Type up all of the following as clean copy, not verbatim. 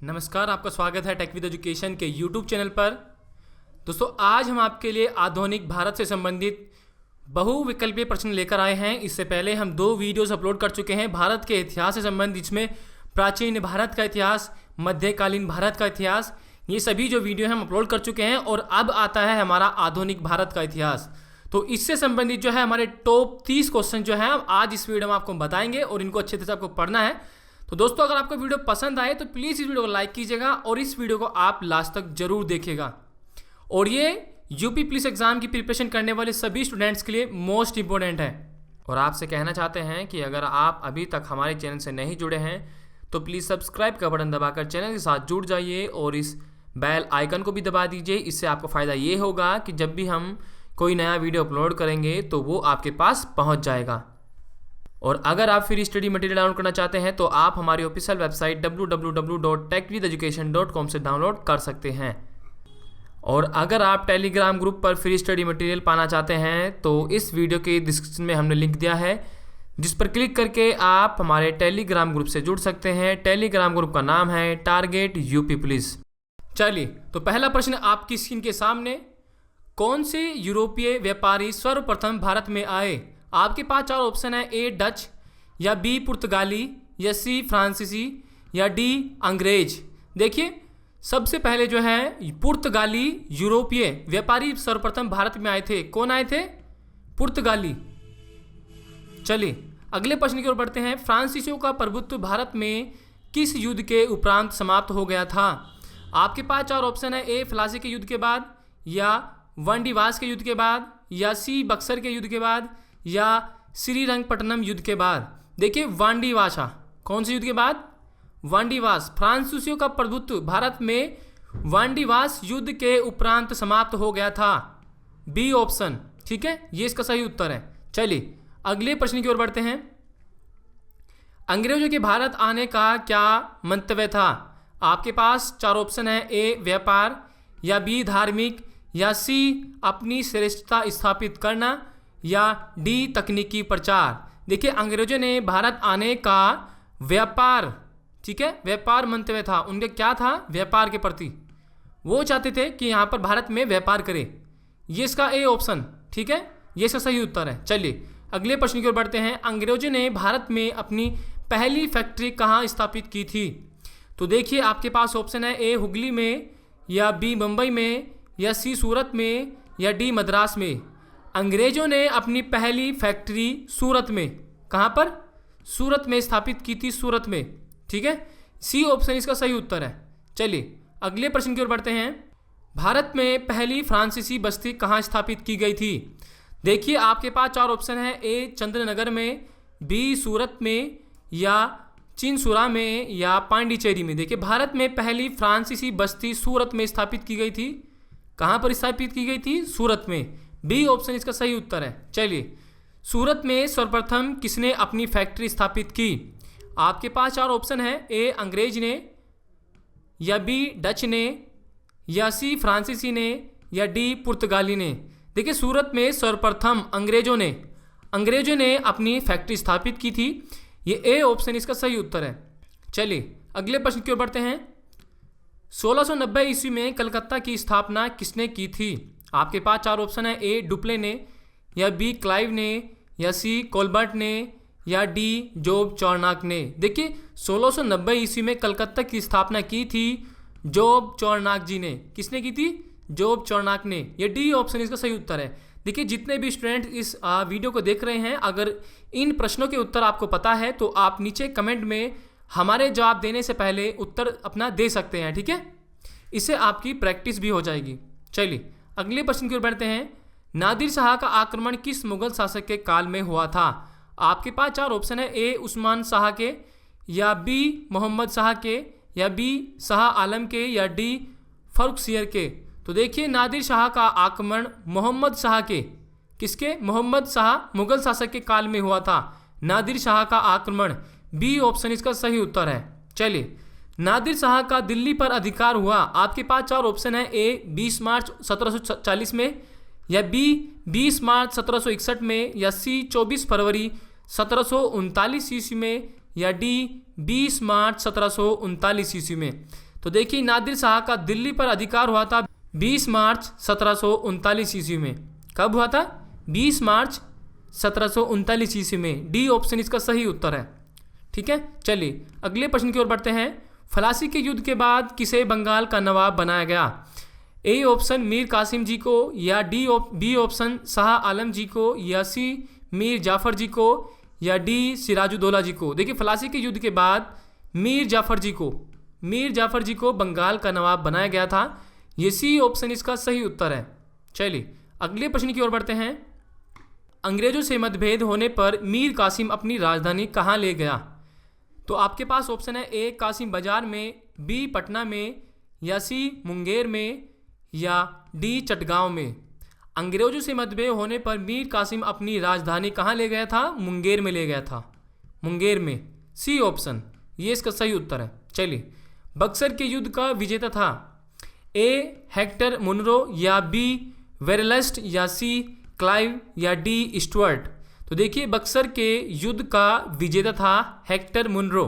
नमस्कार, आपका स्वागत है टेक विद एजुकेशन के यूट्यूब चैनल पर। दोस्तों, आज हम आपके लिए आधुनिक भारत से संबंधित बहुविकल्पीय प्रश्न लेकर आए हैं। इससे पहले हम 2 वीडियोस अपलोड कर चुके हैं भारत के इतिहास से संबंधित, जिसमें प्राचीन भारत का इतिहास, मध्यकालीन भारत का इतिहास, ये सभी जो वीडियो हम अपलोड कर चुके हैं। और अब आता है हमारा आधुनिक भारत का इतिहास। तो इससे संबंधित जो है हमारे टॉप 30 क्वेश्चन जो है आज इस वीडियो में आपको बताएंगे और इनको अच्छे से आपको पढ़ना है। तो दोस्तों, अगर आपको वीडियो पसंद आए तो प्लीज़ इस वीडियो को लाइक कीजिएगा और इस वीडियो को आप लास्ट तक जरूर देखिएगा। और ये यूपी पुलिस एग्जाम की प्रिपरेशन करने वाले सभी स्टूडेंट्स के लिए मोस्ट इंपॉर्टेंट है। और आपसे कहना चाहते हैं कि अगर आप अभी तक हमारे चैनल से नहीं जुड़े हैं तो प्लीज़ सब्सक्राइब का बटन दबाकर चैनल के साथ जुड़ जाइए और इस बेल आइकन को भी दबा दीजिए। इससे आपको फ़ायदा ये होगा कि जब भी हम कोई नया वीडियो अपलोड करेंगे तो वो आपके पास पहुंच जाएगा। और अगर आप फ्री स्टडी मटेरियल डाउनलोड करना चाहते हैं तो आप हमारी ऑफिशियल वेबसाइट www.techvideducation.com से डाउनलोड कर सकते हैं। और अगर आप टेलीग्राम ग्रुप पर फ्री स्टडी मटेरियल पाना चाहते हैं तो इस वीडियो के डिस्क्रिप्शन में हमने लिंक दिया है, जिस पर क्लिक करके आप हमारे टेलीग्राम ग्रुप से जुड़ सकते हैं। टेलीग्राम ग्रुप का नाम है टारगेट यूपी पुलिस। चलिए, तो पहला प्रश्न आपकी स्क्रीन के सामने, कौन से यूरोपीय व्यापारी सर्वप्रथम भारत में आए? आपके पास 4 ऑप्शन है, ए डच, या बी पुर्तगाली, या सी फ्रांसीसी, या डी अंग्रेज। देखिए, सबसे पहले जो है पुर्तगाली यूरोपीय व्यापारी सर्वप्रथम भारत में आए थे। कौन आए थे? पुर्तगाली। चलिए अगले प्रश्न की ओर बढ़ते हैं। फ्रांसीसियों का प्रभुत्व भारत में किस युद्ध के उपरांत समाप्त हो गया था? आपके पास 4 ऑप्शन है, ए प्लासी के युद्ध के बाद, या वांडीवास के युद्ध के बाद, या सी बक्सर के युद्ध के बाद, या श्रीरंगपट्टनम युद्ध के बाद। देखिए, वांडीवासा, कौन से युद्ध के बाद? वांडीवास। फ्रांसीसियों का प्रभुत्व भारत में वांडीवास युद्ध के उपरांत समाप्त हो गया था। बी ऑप्शन, ठीक है, ये इसका सही उत्तर है। चलिए अगले प्रश्न की ओर बढ़ते हैं। अंग्रेजों के भारत आने का क्या मंतव्य था? आपके पास 4 ऑप्शन है, ए व्यापार, या बी धार्मिक, या सी अपनी श्रेष्ठता स्थापित करना, या डी तकनीकी प्रचार। देखिए, अंग्रेजों ने भारत आने का व्यापार, ठीक है, व्यापार मंतव्य था। उनका क्या था? व्यापार के प्रति वो चाहते थे कि यहाँ पर भारत में व्यापार करे। ये इसका ए ऑप्शन, ठीक है, ये इसका सही उत्तर है। चलिए अगले प्रश्न की ओर बढ़ते हैं। अंग्रेजों ने भारत में अपनी पहली फैक्ट्री कहाँ स्थापित की थी? तो देखिए, आपके पास ऑप्शन है, ए हुगली में, या बी मुंबई में, या सी सूरत में, या डी मद्रास में। अंग्रेजों ने अपनी पहली फैक्ट्री सूरत में, कहाँ पर? सूरत में स्थापित की थी, सूरत में, ठीक है, सी ऑप्शन इसका सही उत्तर है। चलिए अगले प्रश्न की ओर बढ़ते हैं। भारत में पहली फ्रांसीसी बस्ती कहाँ स्थापित की गई थी? देखिए, आपके पास 4 ऑप्शन है, ए चंद्रनगर में, बी सूरत में, या चिनसुरा में, या पांडिचेरी में। देखिए, भारत में पहली फ्रांसीसी बस्ती सूरत में स्थापित की गई थी। कहाँ पर स्थापित की गई थी? सूरत में। बी ऑप्शन इसका सही उत्तर है। चलिए, सूरत में सर्वप्रथम किसने अपनी फैक्ट्री स्थापित की? आपके पास 4 ऑप्शन है, ए अंग्रेज ने, या बी डच ने, या सी फ्रांसीसी ने, या डी पुर्तगाली ने। देखिए, सूरत में सर्वप्रथम अंग्रेजों ने अपनी फैक्ट्री स्थापित की थी। ये ए ऑप्शन इसका सही उत्तर है। चलिए अगले प्रश्न की ओर बढ़ते हैं। 1690 ईस्वी में कलकत्ता की स्थापना किसने की थी? आपके पास 4 ऑप्शन है, ए डुप्ले ने, या बी क्लाइव ने, या सी कोलबर्ट ने, या डी जॉब चौर्नाक ने। देखिए, 1690 ईस्वी में कलकत्ता की स्थापना की थी जॉब चौर्नाक जी ने। किसने की थी? जॉब चौर्नाक ने। ये डी ऑप्शन इसका सही उत्तर है। देखिए, जितने भी स्टूडेंट इस वीडियो को देख रहे हैं, अगर इन प्रश्नों के उत्तर आपको पता है तो आप नीचे कमेंट में हमारे जवाब देने से पहले उत्तर अपना दे सकते हैं, ठीक है, इससे आपकी प्रैक्टिस भी हो जाएगी। चलिए अगले प्रश्न की ओर बढ़ते हैं। नादिर शाह का आक्रमण किस मुगल शासक के काल में हुआ था? आपके पास 4 ऑप्शन है, ए उस्मान शाह के, या बी मोहम्मद शाह के, या बी शाह आलम के, या डी फर्रुखसियर के। तो देखिए, नादिर शाह का आक्रमण मोहम्मद शाह के, किसके? मोहम्मद शाह मुगल शासक के काल में हुआ था। नादिर शाह का आक्रमण, बी ऑप्शन इसका सही उत्तर है। चलिए, नादिर शाह का दिल्ली पर अधिकार हुआ। आपके पास 4 ऑप्शन है, ए 20 मार्च 1740 में, या बी 20 मार्च 1761 में, या सी 24 फरवरी 1739 ईस्वी में, या डी 20 मार्च 1739 ईस्वी में। तो देखिए नादिर शाह का दिल्ली पर अधिकार हुआ था 20 मार्च 1739 ईस्वी में। कब हुआ था? 20 मार्च 1739 ईस्वी में। डी ऑप्शन इसका सही उत्तर है। ठीक है, चलिए अगले प्रश्न की ओर बढ़ते हैं। फलासी के युद्ध के बाद किसे बंगाल का नवाब बनाया गया? ए ऑप्शन मीर कासिम जी को, या बी ऑप्शन शाह आलम जी को, या सी मीर जाफर जी को, या डी सिराजुद्दौला जी को। देखिए फलासी के युद्ध के बाद मीर जाफर जी को बंगाल का नवाब बनाया गया था। ये सी ऑप्शन इसका सही उत्तर है। चलिए अगले प्रश्न की ओर बढ़ते हैं। अंग्रेजों से मतभेद होने पर मीर कासिम अपनी राजधानी कहाँ ले गया? तो आपके पास ऑप्शन है ए कासिम बाजार में, बी पटना में, या सी मुंगेर में, या डी चटगांव में। अंग्रेजों से मतभेद होने पर मीर कासिम अपनी राजधानी कहाँ ले गया था? मुंगेर में ले गया था, मुंगेर में। सी ऑप्शन ये इसका सही उत्तर है। चलिए बक्सर के युद्ध का विजेता था ए हेक्टर मुनरो, या बी वेरलस्ट, या सी क्लाइव, या डी स्टुअर्ट। तो देखिए बक्सर के युद्ध का विजेता था हेक्टर मुनरो।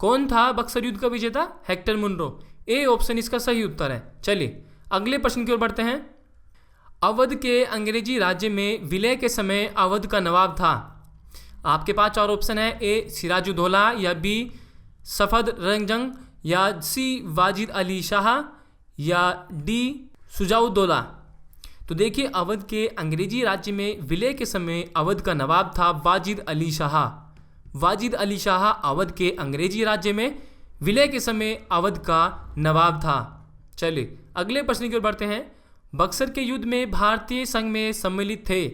कौन था बक्सर युद्ध का विजेता? Hector Munro. ए ऑप्शन इसका सही उत्तर है। चलिए अगले प्रश्न की ओर बढ़ते हैं। अवध के अंग्रेजी राज्य में विलय के समय अवध का नवाब था। आपके पास 4 ऑप्शन है। ए सिराजुद्दौला, या बी सफदरजंग, या सी वाजिद अली शाह, या डी शुजाउद्दौला। तो देखिए अवध के अंग्रेजी राज्य में विलय के समय अवध का नवाब था वाजिद अली शाह। वाजिद अली शाह अवध के अंग्रेजी राज्य में विलय के समय अवध का नवाब था। चलिए अगले प्रश्न की ओर बढ़ते हैं। बक्सर के युद्ध में भारतीय संघ में सम्मिलित थे।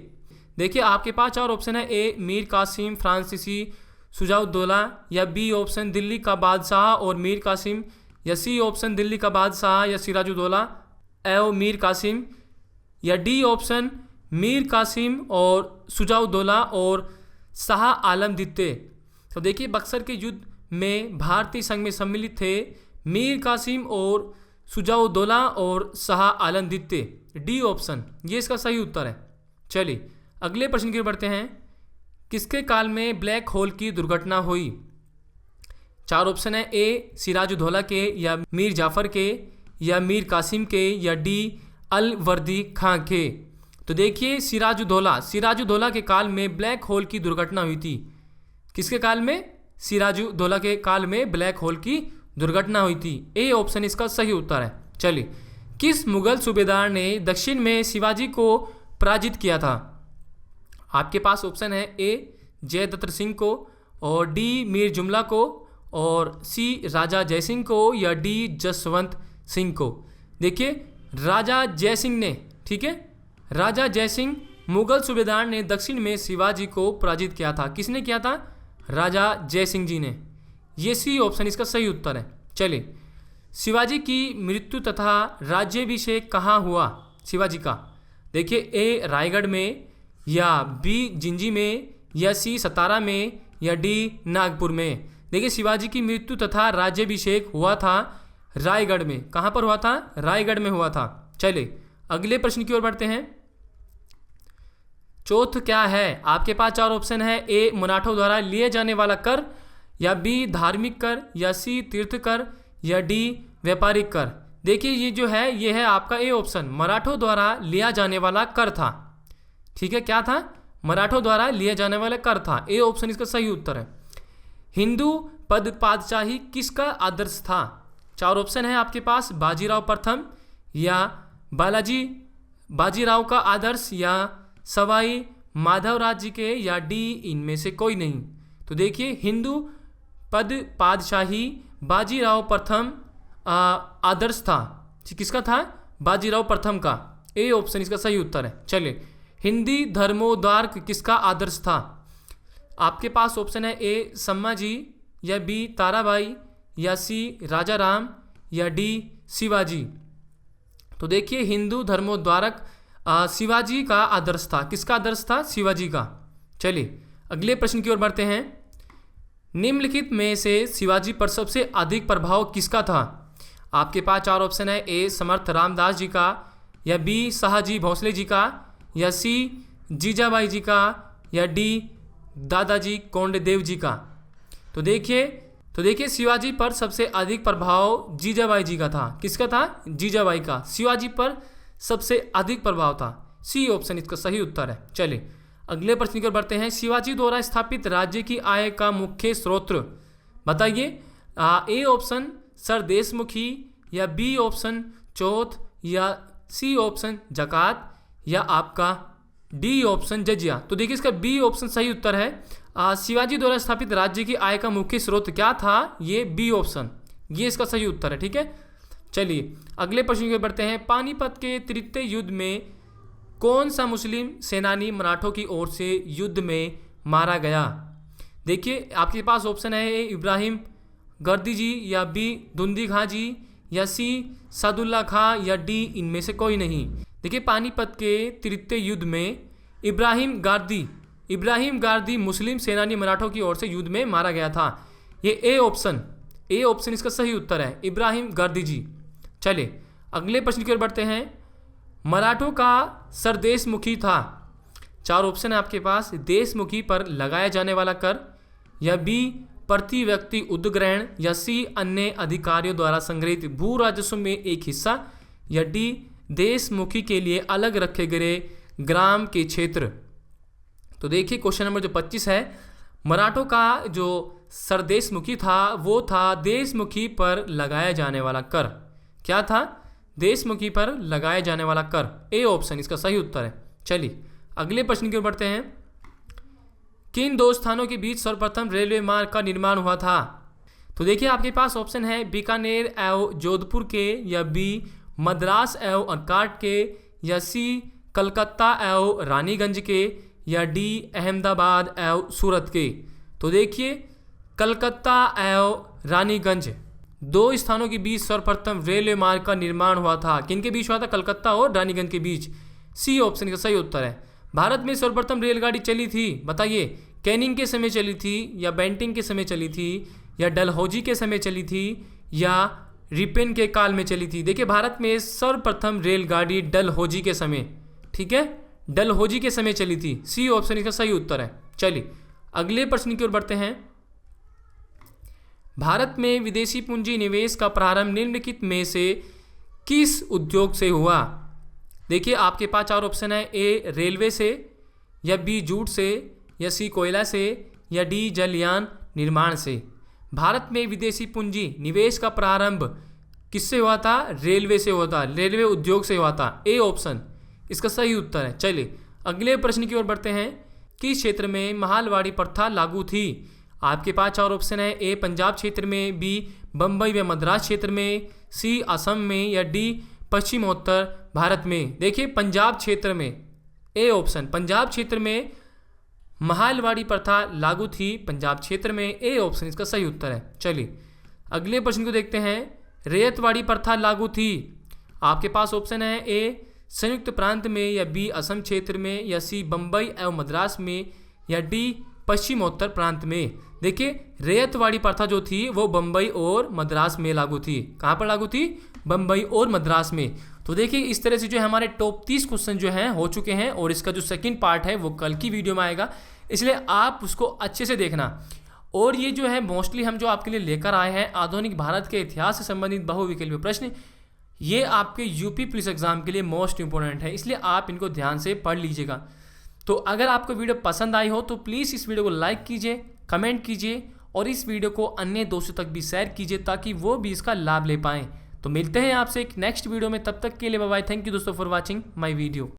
देखिए आपके पास 4 ऑप्शन है। ए मीर कासिम फ्रांसीसी शुजाउद्दौला, या बी ऑप्शन दिल्ली का बादशाह और मीर कासिम, या सी ऑप्शन दिल्ली का बादशाह या सिराजुद्दौला एवं मीर कासिम, या डी ऑप्शन मीर कासिम और शुजाउद्दौला और शाह आलम द्वितीय। तो देखिए बक्सर के युद्ध में भारतीय संघ में सम्मिलित थे मीर कासिम और शुजाउद्दौला और शाह आलम द्वितीय। डी ऑप्शन ये इसका सही उत्तर है। चलिए अगले प्रश्न की ओर बढ़ते हैं। किसके काल में ब्लैक होल की दुर्घटना हुई? 4 ऑप्शन है। ए सिराजुद्दौला के, या मीर जाफर के, या मीर कासिम के, या डी अलवर्दी खां के। तो देखिए सिराजुद्दौला के काल में ब्लैक होल की दुर्घटना हुई थी। किसके काल में? सिराजुद्दौला के काल में ब्लैक होल की दुर्घटना हुई थी। ए ऑप्शन इसका सही उत्तर है। चलिए किस मुगल सूबेदार ने दक्षिण में शिवाजी को पराजित किया था? आपके पास ऑप्शन है। ए जयदत्त सिंह को, और डी मीर जुमला को, और सी राजा जयसिंह को, या डी जसवंत सिंह को। देखिए राजा जयसिंह ने, ठीक है, राजा जयसिंह मुगल सूबेदार ने दक्षिण में शिवाजी को पराजित किया था। किसने किया था? राजा जयसिंह जी ने। ये सी ऑप्शन इसका सही उत्तर है। चलिए शिवाजी की मृत्यु तथा राज्याभिषेक कहाँ हुआ शिवाजी का? देखिए ए रायगढ़ में, या बी जिंजी में, या सी सतारा में, या डी नागपुर में। देखिए शिवाजी की मृत्यु तथा राज्याभिषेक हुआ था रायगढ़ में। कहाँ पर हुआ था? रायगढ़ में हुआ था। चलिए अगले प्रश्न की ओर बढ़ते हैं। चौथ क्या है? आपके पास 4 ऑप्शन है। ए मराठों द्वारा लिए जाने वाला कर, या बी धार्मिक कर, या सी तीर्थ कर, या डी व्यापारिक कर। देखिए ये है आपका ए ऑप्शन, मराठों द्वारा लिया जाने वाला कर था। ठीक है, क्या था? मराठों द्वारा लिया जाने वाला कर था। ए ऑप्शन इसका सही उत्तर है। हिंदू पद पातशाही किसका आदर्श था? 4 ऑप्शन है आपके पास। बाजीराव प्रथम, या बाजीराव का आदर्श, या सवाई माधवराज जी के, या डी इनमें से कोई नहीं। तो देखिए हिंदू पद पातशाही बाजीराव प्रथम आदर्श था। किसका था? बाजीराव प्रथम का। ए ऑप्शन इसका सही उत्तर है। चलिए हिंदी धर्मोद्धार किसका आदर्श था? आपके पास ऑप्शन है। ए सम्माजी, या बी ताराबाई, या सी राजा राम, या डी शिवाजी। तो देखिए हिंदू धर्मोद्धारक शिवाजी का आदर्श था। किसका आदर्श था? शिवाजी का। चलिए अगले प्रश्न की ओर बढ़ते हैं। निम्नलिखित में से शिवाजी पर सबसे अधिक प्रभाव किसका था? आपके पास 4 ऑप्शन है। ए समर्थ रामदास जी का, या बी शाहजी भोसले जी का, या सी जीजाबाई जी का, या डी दादाजी कोंडदेव जी का। तो देखिए तो देखिए शिवाजी पर सबसे अधिक प्रभाव जीजाबाई जी का था। किसका था? जीजाबाई का। शिवाजी पर सबसे अधिक प्रभाव था। सी ऑप्शन इसका सही उत्तर है। चलिए अगले प्रश्न की ओर बढ़ते हैं। शिवाजी द्वारा स्थापित राज्य की आय का मुख्य स्रोत बताइए। ए ऑप्शन सरदेशमुखी, या बी ऑप्शन चौथ, या सी ऑप्शन जकात, या आपका डी ऑप्शन जजिया। तो देखिए इसका बी ऑप्शन सही उत्तर है। शिवाजी द्वारा स्थापित राज्य की आय का मुख्य स्रोत क्या था? ये बी ऑप्शन, ये इसका सही उत्तर है। ठीक है, चलिए अगले प्रश्न की ओर बढ़ते हैं। पानीपत के तृतीय युद्ध में कौन सा मुस्लिम सेनानी मराठों की ओर से युद्ध में मारा गया? देखिए आपके पास ऑप्शन है ए इब्राहिम गर्दी जी, या बी दुंदी खां जी, या सी सादुल्ला खां, या डी इनमें से कोई नहीं। देखिए पानीपत के तृतीय युद्ध में इब्राहिम गारदी मुस्लिम सेनानी मराठों की ओर से युद्ध में मारा गया था। ये ए ऑप्शन इसका सही उत्तर है, इब्राहिम गारदी जी। चलिए अगले प्रश्न की ओर बढ़ते हैं। मराठों का सरदेशमुखी था। 4 ऑप्शन है आपके पास। देशमुखी पर लगाया जाने वाला कर, या बी प्रति व्यक्ति उद्ग्रहण, या सी अन्य अधिकारियों द्वारा संग्रहित भू राजस्व में एक हिस्सा, या डी देशमुखी के लिए अलग रखे गए ग्राम के क्षेत्र। तो देखिए क्वेश्चन नंबर जो 25 है, मराठों का जो सरदेशमुखी था वो था देशमुखी पर लगाया जाने वाला कर। क्या था? देशमुखी पर लगाया जाने वाला कर। ए ऑप्शन इसका सही उत्तर है। चलिए अगले प्रश्न की ओर बढ़ते हैं। किन 2 स्थानों के बीच सर्वप्रथम रेलवे मार्ग का निर्माण हुआ था? तो देखिए आपके पास ऑप्शन है बीकानेर एवं जोधपुर के, या बी मद्रास एवं अर्काट के, या सी कलकत्ता एवं रानीगंज के, या डी अहमदाबाद एवं सूरत के। तो देखिए कलकत्ता एवं रानीगंज 2 स्थानों के बीच सर्वप्रथम रेलवे मार्ग का निर्माण हुआ था। किनके बीच हुआ था? कलकत्ता और रानीगंज के बीच। सी ऑप्शन का सही उत्तर है। भारत में सर्वप्रथम रेलगाड़ी चली थी, बताइए कैनिंग के समय चली थी, या बेंटिंग के समय चली थी, या डलहौजी के समय चली थी, या रिपेन के काल में चली थी? देखिए भारत में सर्वप्रथम रेलगाड़ी डलहौजी के समय, ठीक है, डलहौजी के समय चली थी। सी ऑप्शन इसका सही उत्तर है। चलिए अगले प्रश्न की ओर बढ़ते हैं। भारत में विदेशी पूंजी निवेश का प्रारंभ निम्नलिखित में से किस उद्योग से हुआ? देखिए आपके पास 4 ऑप्शन है। ए रेलवे से, या बी जूट से, या सी कोयला से, या डी जलयान निर्माण से। भारत में विदेशी पूंजी निवेश का प्रारंभ किससे हुआ था? रेलवे से हुआ था, रेलवे उद्योग से हुआ था। ए ऑप्शन इसका सही उत्तर है। चलिए अगले प्रश्न की ओर बढ़ते हैं। किस क्षेत्र में महालवाड़ी प्रथा लागू थी? आपके पास 4 ऑप्शन है। ए पंजाब क्षेत्र में, बी बम्बई व मद्रास क्षेत्र में, सी असम में, या डी पश्चिमोत्तर भारत में। देखिए पंजाब क्षेत्र में, ए ऑप्शन पंजाब क्षेत्र में महालवाड़ी प्रथा लागू थी, पंजाब क्षेत्र में। ए ऑप्शन इसका सही उत्तर है। चलिए अगले प्रश्न को देखते हैं। रैयतवाड़ी प्रथा लागू थी। आपके पास ऑप्शन है। ए संयुक्त प्रांत में, या बी असम क्षेत्र में, या सी बम्बई एवं मद्रास में, या डी पश्चिमोत्तर प्रांत में। देखिए रैयतवाड़ी प्रथा जो थी वो बम्बई और मद्रास में लागू थी। कहाँ पर लागू थी? बम्बई और मद्रास में। तो देखिए इस तरह से जो है हमारे टॉप 30 क्वेश्चन जो हैं हो चुके हैं, और इसका जो सेकंड पार्ट है वो कल की वीडियो में आएगा, इसलिए आप उसको अच्छे से देखना। और ये जो है मोस्टली हम जो आपके लिए लेकर आए हैं आधुनिक भारत के इतिहास से संबंधित बहुविकल्पीय प्रश्न, ये आपके यूपी पुलिस एग्जाम के लिए मोस्ट इंपॉर्टेंट है, इसलिए आप इनको ध्यान से पढ़ लीजिएगा। तो अगर आपको वीडियो पसंद आई हो तो प्लीज़ इस वीडियो को लाइक कीजिए, कमेंट कीजिए, और इस वीडियो को अन्य दोस्तों तक भी शेयर कीजिए ताकि वो भी इसका लाभ ले पाएँ। तो मिलते हैं आपसे एक नेक्स्ट वीडियो में, तब तक के लिए बाय बाय। थैंक यू दोस्तों फॉर वॉचिंग माय वीडियो।